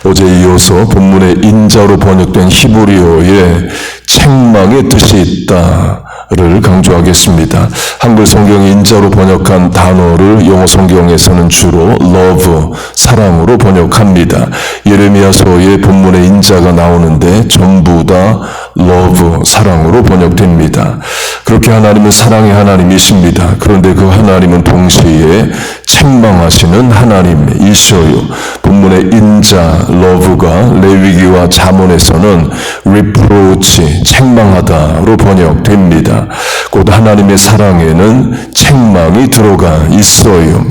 어제 이어서 본문의 인자로 번역된 히브리어에 책망의 뜻이 있다를 강조하겠습니다. 한글 성경이 인자로 번역한 단어를 영어 성경에서는 주로 love, 사랑으로 번역합니다. 예레미야서의 본문의 인자가 나오는데 전부 다 love, 사랑으로 번역됩니다. 그렇게 하나님은 사랑의 하나님이십니다. 그런데 그 하나님은 동시에 책망하시는 하나님이셔요. 본문의 인자, love가 레위기와 잠언에서는 reproach, 책망하다로 번역됩니다. 곧 하나님의 사랑에는 책망이 들어가 있어요.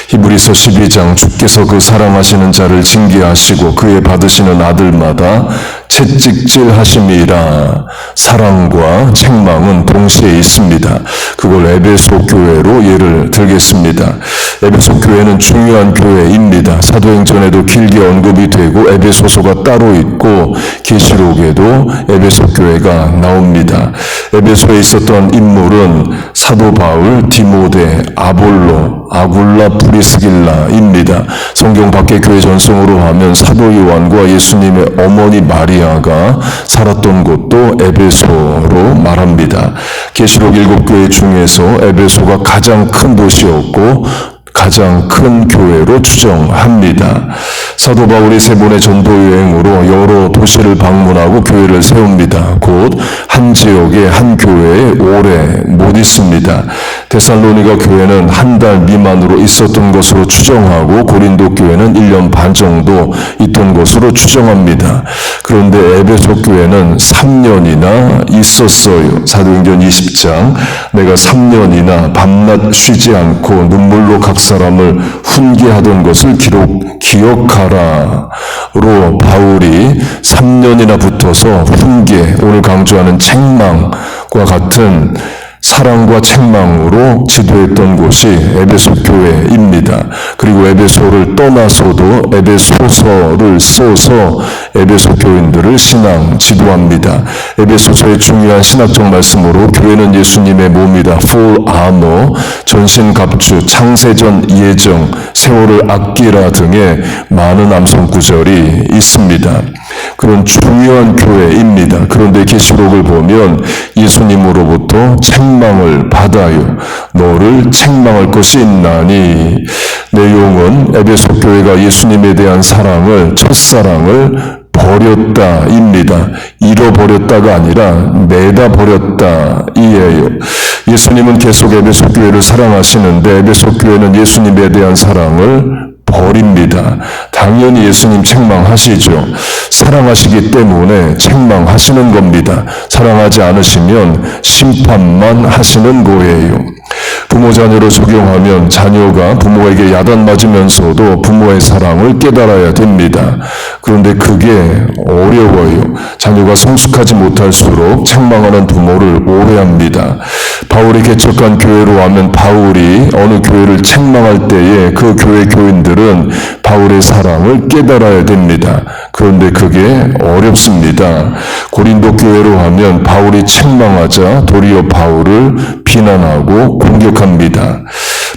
히브리서 12장 주께서 그 사랑하시는 자를 징계하시고 그의 받으시는 아들마다 채찍질하심이라. 사랑과 책망은 동시에 있습니다. 그걸 에베소 교회로 예를 들겠습니다. 에베소 교회는 중요한 교회입니다. 사도행전에도 길게 언급이 되고 에베소서가 따로 있고 계시록에도 에베소 교회가 나옵니다. 에베소에 있었던 인물은 사도 바울, 디모데, 아볼로, 아굴라, 브리스길라입니다. 성경 밖의 교회 전승으로 하면 사도 요한과 예수님의 어머니 마리아가 살았던 곳도 에베소로 말합니다. 계시록 7교회 중에서 에베소가 가장 큰 도시였고 가장 큰 교회로 추정합니다. 사도 바울이 3번의 전도 여행으로 여러 도시를 방문하고 교회를 세웁니다. 곧 한 지역에 한 교회에 오래 못 있습니다. 데살로니가 교회는 한 달 미만으로 있었던 것으로 추정하고 고린도 교회는 1년 반 정도 있던 것으로 추정합니다. 그런데 에베소 교회는 3년이나 있었어요. 사도행전 20장 내가 3년이나 밤낮 쉬지 않고 눈물로 각 사람을 훈계하던 것을 기억하라로 바울이 3년이나 붙어서 훈계, 오늘 강조하는 책망과 같은 사랑과 책망으로 지도했던 곳이 에베소 교회입니다. 그리고 에베소를 떠나서도 에베소서를 써서 에베소 교인들을 신앙 지도합니다. 에베소서의 중요한 신학적 말씀으로 교회는 예수님의 몸이다. full armor, 전신 갑주, 창세전 예정, 세월을 아끼라 등의 많은 암송 구절이 있습니다. 그런 중요한 교회입니다. 그런데 계시록을 보면 예수님으로부터 책망을 받아요. 너를 책망할 것이 있나니. 내용은 에베소 교회가 예수님에 대한 사랑을, 첫사랑을 버렸다입니다. 잃어버렸다가 아니라 내다버렸다 이에요. 예수님은 계속 에베소 교회를 사랑하시는데 에베소 교회는 예수님에 대한 사랑을 버립니다. 당연히 예수님 책망하시죠. 사랑하시기 때문에 책망하시는 겁니다. 사랑하지 않으시면 심판만 하시는 거예요. 부모 자녀로 적용하면 자녀가 부모에게 야단 맞으면서도 부모의 사랑을 깨달아야 됩니다. 그런데 그게 어려워요. 자녀가 성숙하지 못할수록 책망하는 부모를 오해합니다. 바울이 개척한 교회로 하면 바울이 어느 교회를 책망할 때에 그 교회 교인들은 바울의 사랑을 깨달아야 됩니다. 그런데 그게 어렵습니다. 고린도 교회로 하면 바울이 책망하자 도리어 바울을 비난하고 공격합니다.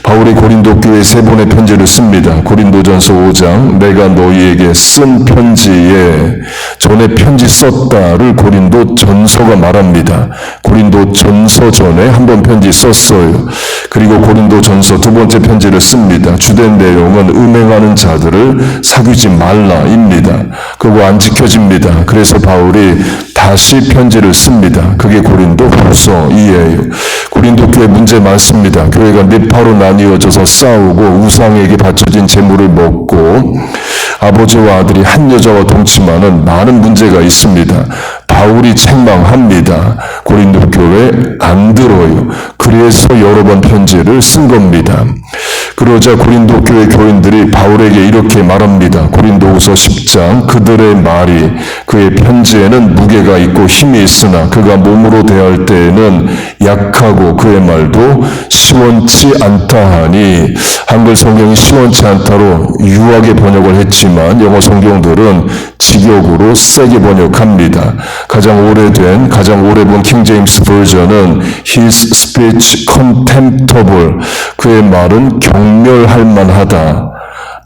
바울이 고린도 교회에 3번의 편지를 씁니다. 고린도전서 5장 내가 너희에게 쓴 편지에 전에 편지 썼다를 고린도 전서가 말합니다. 고린도 전서 전에 한 번 편지 썼어요. 그리고 고린도 전서 2번째 편지를 씁니다. 주된 내용은 음행하는 자들을 사귀지 말라입니다. 그거 안 지켜집니다. 그래서 바울이 다시 편지를 씁니다. 그게 고린도 후서이에요. 고린도 교회 문제 많습니다. 교회가 네 파로 나뉘어져서 싸우고 우상에게 바쳐진 재물을 먹고 아버지와 아들이 한 여자와 동침하는 많은 문제가 있습니다. 바울이 책망합니다. 고린도 교회 안 들어요. 그래서 여러 번 편지를 쓴 겁니다. 그러자 고린도 교회 교인들이 바울에게 이렇게 말합니다. 고린도후서 10장 그들의 말이 그의 편지에는 무게가 있고 힘이 있으나 그가 몸으로 대할 때에는 약하고 그의 말도 시원치 않다 하니. 한글 성경이 시원치 않다로 유하게 번역을 했지만 영어 성경들은 직역으로 세게 번역합니다. 가장 오래 본 킹제임스 버전은 His speech contemptible, 그의 말은 경멸할 만하다.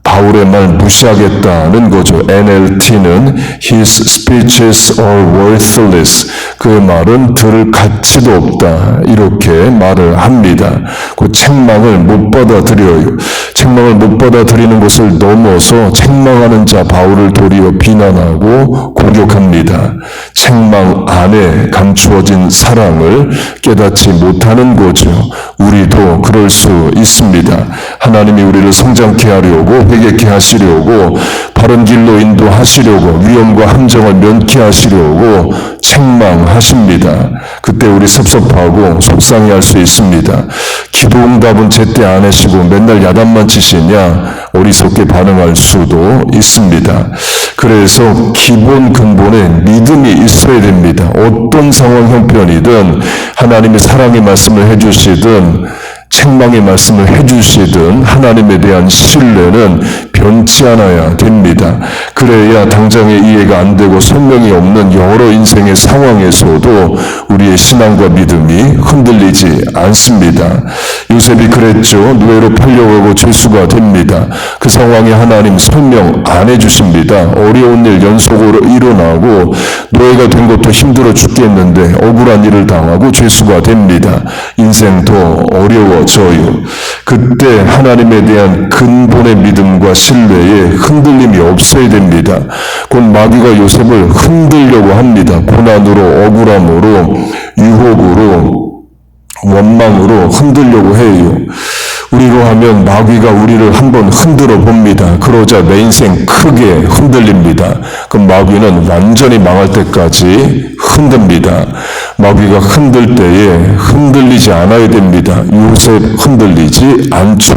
바울의 말 무시하겠다는 거죠. NLT는 His speeches are worthless. 그의 말은 들을 가치도 없다. 이렇게 말을 합니다. 그 책망을 못 받아들여요. 책망을 못 받아들이는 것을 넘어서 책망하는 자 바울을 도리어 비난하고 공격합니다. 책망 안에 감추어진 사랑을 깨닫지 못하는 거죠. 우리도 그럴 수 있습니다. 하나님이 우리를 성장케 하려고 회개케 하시려고 바른 길로 인도하시려고 위험과 함정을 면케 하시려고 책망하십니다. 그때 우리 섭섭하고 속상해할 수 있습니다. 기도응답은 제때 안 하시고 맨날 야단만 치시냐 어리석게 반응할 수도 있습니다. 그래서 기본 근본에 믿음이 있어야 됩니다. 어떤 상황 형편이든 하나님의 사랑의 말씀을 해주시든 책망의 말씀을 해주시든 하나님에 대한 신뢰는 변치 않아야 됩니다. 그래야 당장의 이해가 안 되고 설명이 없는 여러 인생의 상황에서도 우리의 신앙과 믿음이 흔들리지 않습니다. 요셉이 그랬죠. 노예로 팔려가고 죄수가 됩니다. 그 상황에 하나님 설명 안 해주십니다. 어려운 일 연속으로 일어나고 노예가 된 것도 힘들어 죽겠는데 억울한 일을 당하고 죄수가 됩니다. 인생 더 어려워져요. 그때 하나님에 대한 근본의 믿음과 신뢰에 흔들림이 없어야 됩니다. 곧 마귀가 요셉을 흔들려고 합니다. 고난으로, 억울함으로, 유혹으로, 원망으로 흔들려고 해요. 우리로 하면 마귀가 우리를 한번 흔들어 봅니다. 그러자 내 인생 크게 흔들립니다. 그럼 마귀는 완전히 망할 때까지 흔듭니다. 마귀가 흔들 때에 흔들리지 않아야 됩니다. 요셉 흔들리지 않죠.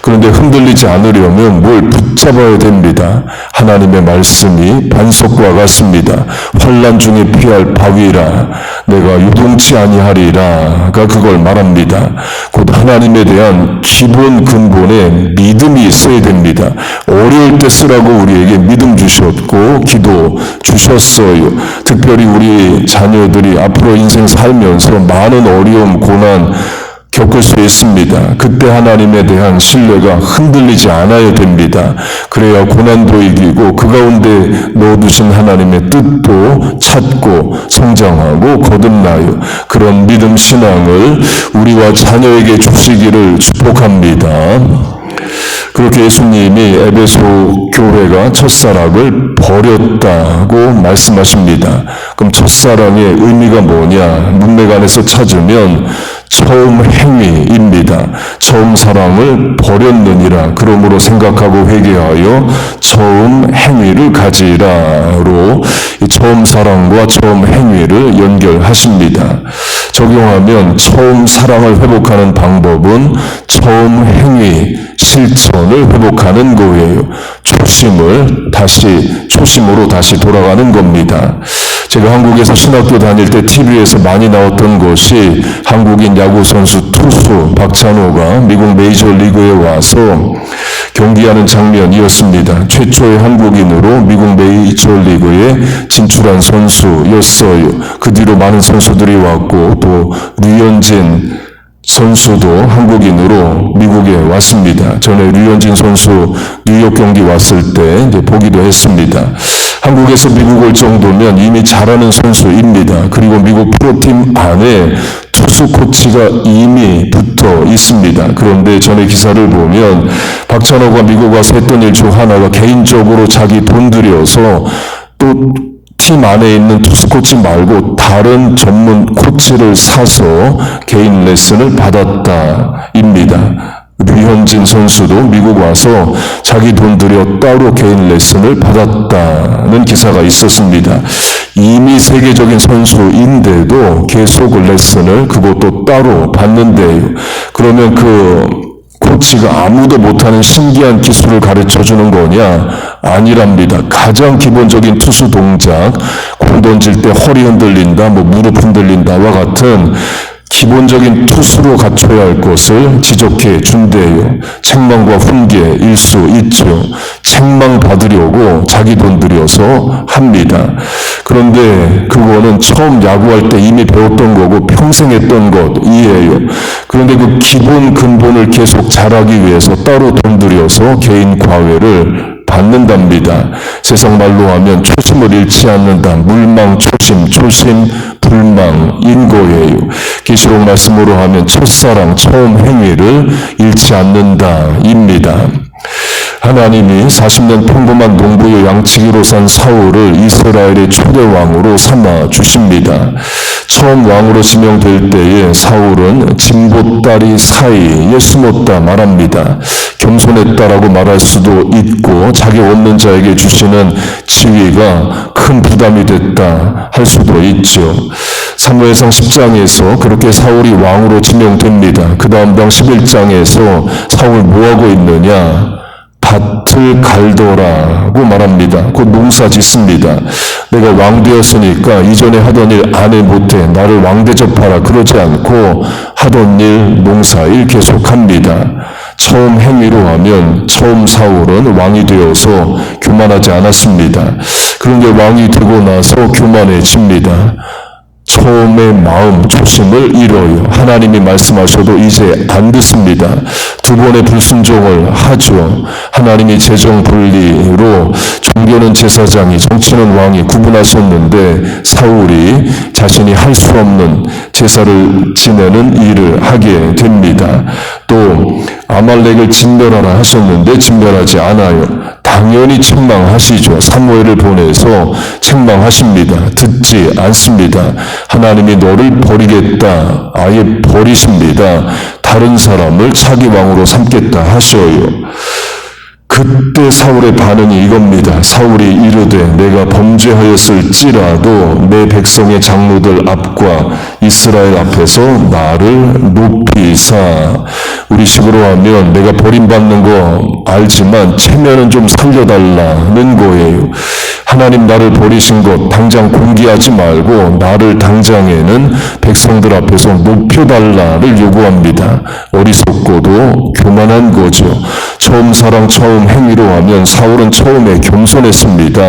그런데 흔들리지 않으려면 뭘 붙잡아야 됩니다. 하나님의 말씀이 반석과 같습니다. 환난 중에 피할 바위라 내가 유동치 아니하리라가 그걸 말합니다. 곧 하나님에 대한 기본 근본에 믿음이 있어야 됩니다. 어려울 때 쓰라고 우리에게 믿음 주셨고 기도 주셨어요. 특별히 우리 자녀들이 앞으로 인생 살면서 많은 어려움, 고난 겪을 수 있습니다. 그때 하나님에 대한 신뢰가 흔들리지 않아야 됩니다. 그래야 고난도 이기고 그 가운데 넣어두신 하나님의 뜻도 찾고 성장하고 거듭나요. 그런 믿음 신앙을 우리와 자녀에게 주시기를 축복합니다. 그렇게 예수님이 에베소 교회가 첫사랑을 버렸다고 말씀하십니다. 그럼 첫사랑의 의미가 뭐냐? 문맥 안에서 찾으면 처음 행위입니다. 처음 사랑을 버렸느니라. 그러므로 생각하고 회개하여 처음 행위를 가지라로 이 처음 사랑과 처음 행위를 연결하십니다. 적용하면 처음 사랑을 회복하는 방법은 처음 행위, 실천을 회복하는 거예요. 초심으로 다시 돌아가는 겁니다. 제가 한국에서 신학교 다닐 때 TV에서 많이 나왔던 것이 한국인 야구선수 투수 박찬호가 미국 메이저리그에 와서 경기하는 장면이었습니다. 최초의 한국인으로 미국 메이저리그에 진출한 선수였어요. 그 뒤로 많은 선수들이 왔고 또 류현진 선수도 한국인으로 미국에 왔습니다. 전에 류현진 선수 뉴욕 경기 왔을 때 이제 보기도 했습니다. 한국에서 미국 올 정도면 이미 잘하는 선수입니다. 그리고 미국 프로팀 안에 투수 코치가 이미 붙어 있습니다. 그런데 전에 기사를 보면 박찬호가 미국 와서 했던 일 중 하나가 개인적으로 자기 돈 들여서 또 팀 안에 있는 투수 코치 말고 다른 전문 코치를 사서 개인 레슨을 받았다입니다. 류현진 선수도 미국 와서 자기 돈 들여 따로 개인 레슨을 받았다는 기사가 있었습니다. 이미 세계적인 선수인데도 계속 레슨을 그것도 따로 받는데요. 그러면 그 코치가 아무도 못하는 신기한 기술을 가르쳐주는 거냐? 아니랍니다. 가장 기본적인 투수 동작, 공 던질 때 허리 흔들린다, 무릎 흔들린다와 같은 기본적인 투수로 갖춰야 할 것을 지적해 준대요. 책망과 훈계일 수 있죠. 책망 받으려고 자기 돈 들여서 합니다. 그런데 그거는 처음 야구할 때 이미 배웠던 거고 평생 했던 것이에요. 그런데 그 기본 근본을 계속 잘하기 위해서 따로 돈 들여서 개인 과외를 받는답니다. 세상 말로 하면 초심을 잃지 않는다. 물망초심, 초심 불망인 거예요. 계시록 말씀으로 하면 첫사랑, 처음 행위를 잃지 않는다입니다. 하나님이 40년 평범한 농부의 양치기로 산 사울을 이스라엘의 초대 왕으로 삼아 주십니다. 처음 왕으로 지명될 때에 사울은 진보다리 사이에 숨었다 말합니다. 겸손했다라고 말할 수도 있고 자격 없는 자에게 주시는 지위가 큰 부담이 됐다 할 수도 있죠. 사무엘상 10장에서 그렇게 사울이 왕으로 지명됩니다. 그 다음 장 11장에서 사울 뭐하고 있느냐? 밭을 갈더라고 말합니다. 곧 농사 짓습니다. 내가 왕 되었으니까 이전에 하던 일 안 해 못해 나를 왕 대접하라 그러지 않고 하던 일 농사일 계속합니다. 처음 행위로 하면 처음 사울은 왕이 되어서 교만하지 않았습니다. 그런데 왕이 되고 나서 교만해집니다. 처음의 마음, 초심을 잃어요. 하나님이 말씀하셔도 이제 안 듣습니다. 두 번의 불순종을 하죠. 하나님이 재정 분리로 종교는 제사장이, 정치는 왕이 구분하셨는데 사울이 자신이 할 수 없는 제사를 지내는 일을 하게 됩니다. 또 아말렉을 진멸하라 하셨는데 진멸하지 않아요. 당연히 책망하시죠. 사무엘을 보내서 책망하십니다. 듣지 않습니다. 하나님이 너를 버리겠다. 아예 버리십니다. 다른 사람을 차기 왕으로 삼겠다 하셔요. 그때 사울의 반응이 이겁니다. 사울이 이르되 내가 범죄하였을지라도 내 백성의 장로들 앞과 이스라엘 앞에서 나를 높이사. 우리 식으로 하면 내가 버림받는 거 알지만 체면은 좀 살려달라는 거예요. 하나님 나를 버리신 것 당장 공개하지 말고 나를 당장에는 백성들 앞에서 높여달라를 요구합니다. 어리석고도 교만한 거죠. 처음 사랑, 처음 행위로 하면 사울은 처음에 겸손했습니다.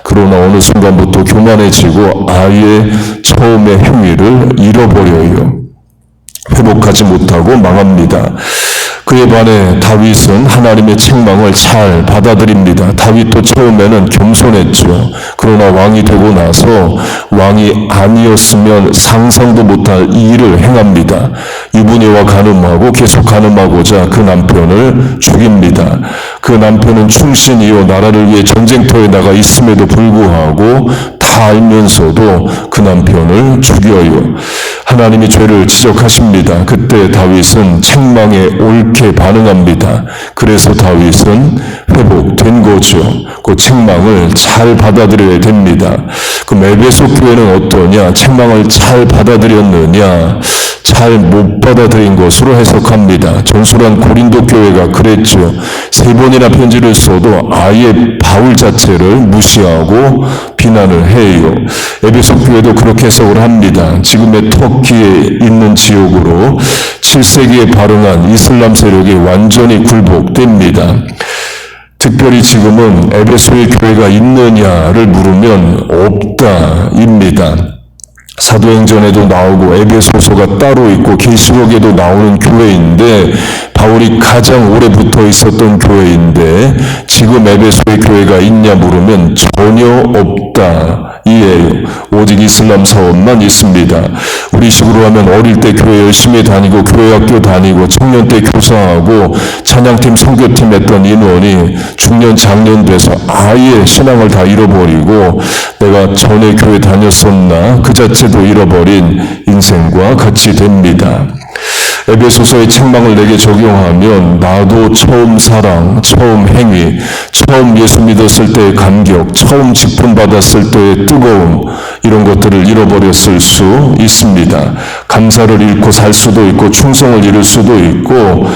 그러나 어느 순간부터 교만해지고 아예 처음의 행위를 잃어버려요. 회복하지 못하고 망합니다. 그에 반해 다윗은 하나님의 책망을 잘 받아들입니다. 다윗도 처음에는 겸손했죠. 그러나 왕이 되고 나서 왕이 아니었으면 상상도 못할 일을 행합니다. 유부녀와 간음하고 계속 간음하고자 그 남편을 죽입니다. 그 남편은 충신이요 나라를 위해 전쟁터에 나가 있음에도 불구하고 다 알면서도 그 남편을 죽여요. 하나님이 죄를 지적하십니다. 그때 다윗은 책망에 옳게 반응합니다. 그래서 다윗은 회복된 거죠. 그 책망을 잘 받아들여야 됩니다. 그럼 에베소 교회는 어떠냐? 책망을 잘 받아들였느냐? 잘 못 받아들인 것으로 해석합니다. 전술한 고린도 교회가 그랬죠. 3번이나 편지를 써도 아예 바울 자체를 무시하고 비난을 해요. 에베소 교회도 그렇게 해석을 합니다. 지금의 터키에 있는 지역으로 7세기에 발흥한 이슬람 세력이 완전히 굴복됩니다. 특별히 지금은 에베소의 교회가 있느냐를 물으면 없다입니다. 사도행전에도 나오고 에베소서가 따로 있고 계시록에도 나오는 교회인데 바울이 가장 오래 붙어 있었던 교회인데 지금 에베소의 교회가 있냐 물으면 전혀 없다. 이에요. 오직 이슬람 사원만 있습니다. 우리 식으로 하면 어릴 때 교회 열심히 다니고 교회 학교 다니고 청년 때 교사하고 찬양팀 선교팀 했던 인원이 중년 장년 돼서 아예 신앙을 다 잃어버리고 내가 전에 교회 다녔었나 그 자체도 잃어버린 인생과 같이 됩니다. 에베소서의 책망을 내게 적용하면 나도 처음 사랑, 처음 행위, 처음 예수 믿었을 때의 감격, 처음 직분 받았을 때의 뜨거움 이런 것들을 잃어버렸을 수 있습니다. 감사를 잃고 살 수도 있고 충성을 잃을 수도 있고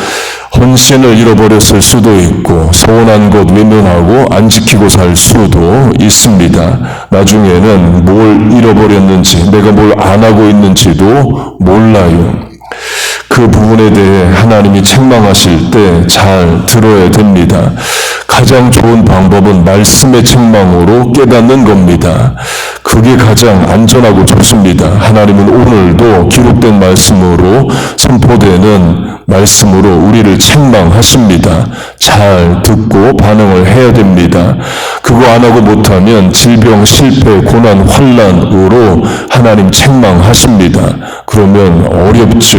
헌신을 잃어버렸을 수도 있고 소원한 것 외면하고 안 지키고 살 수도 있습니다. 나중에는 뭘 잃어버렸는지 내가 뭘 안 하고 있는지도 몰라요. 그 부분에 대해 하나님이 책망하실 때 잘 들어야 됩니다. 가장 좋은 방법은 말씀의 책망으로 깨닫는 겁니다. 그 그게 가장 안전하고 좋습니다. 하나님은 오늘도 기록된 말씀으로 선포되는 말씀으로 우리를 책망하십니다. 잘 듣고 반응을 해야 됩니다. 그거 안 하고 못하면 질병, 실패, 고난, 환난으로 하나님 책망하십니다. 그러면 어렵죠.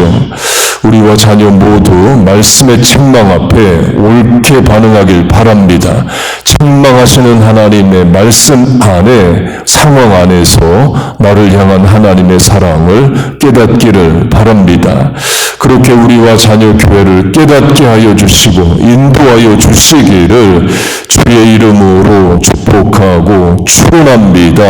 우리와 자녀 모두 말씀의 책망 앞에 옳게 반응하길 바랍니다. 책망하시는 하나님의 말씀 안에, 상황 안에서 나를 향한 하나님의 사랑을 깨닫기를 바랍니다. 그렇게 우리와 자녀 교회를 깨닫게 하여 주시고 인도하여 주시기를 주의 이름으로 축복하고 축원합니다.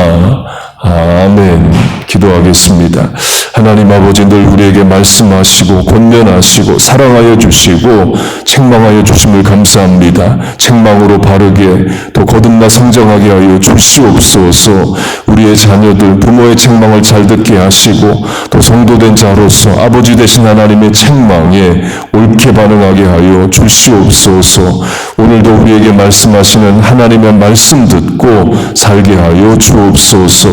아멘. 기도하겠습니다. 하나님 아버지 늘 우리에게 말씀하시고 권면하시고 사랑하여 주시고 책망하여 주심을 감사합니다. 책망으로 바르게 또 거듭나 성장하게 하여 주시옵소서. 우리의 자녀들 부모의 책망을 잘 듣게 하시고 또 성도된 자로서 아버지 되신 하나님의 책망에 옳게 반응하게 하여 주시옵소서. 오늘도 우리에게 말씀하시는 하나님의 말씀 듣고 살게 하여 주옵소서.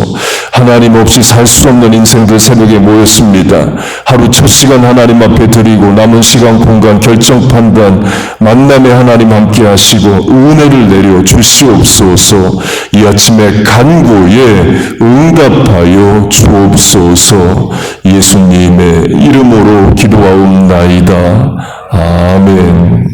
하나님 없이 살 수 없는 인생들 새벽에 모였습니다. 하루 첫 시간 하나님 앞에 드리고 남은 시간 공간 결정 판단 만남에 하나님 함께 하시고 은혜를 내려 주시옵소서. 이 아침에 간구에 응답하여 주옵소서. 예수님의 이름으로 기도하옵나이다. 아멘.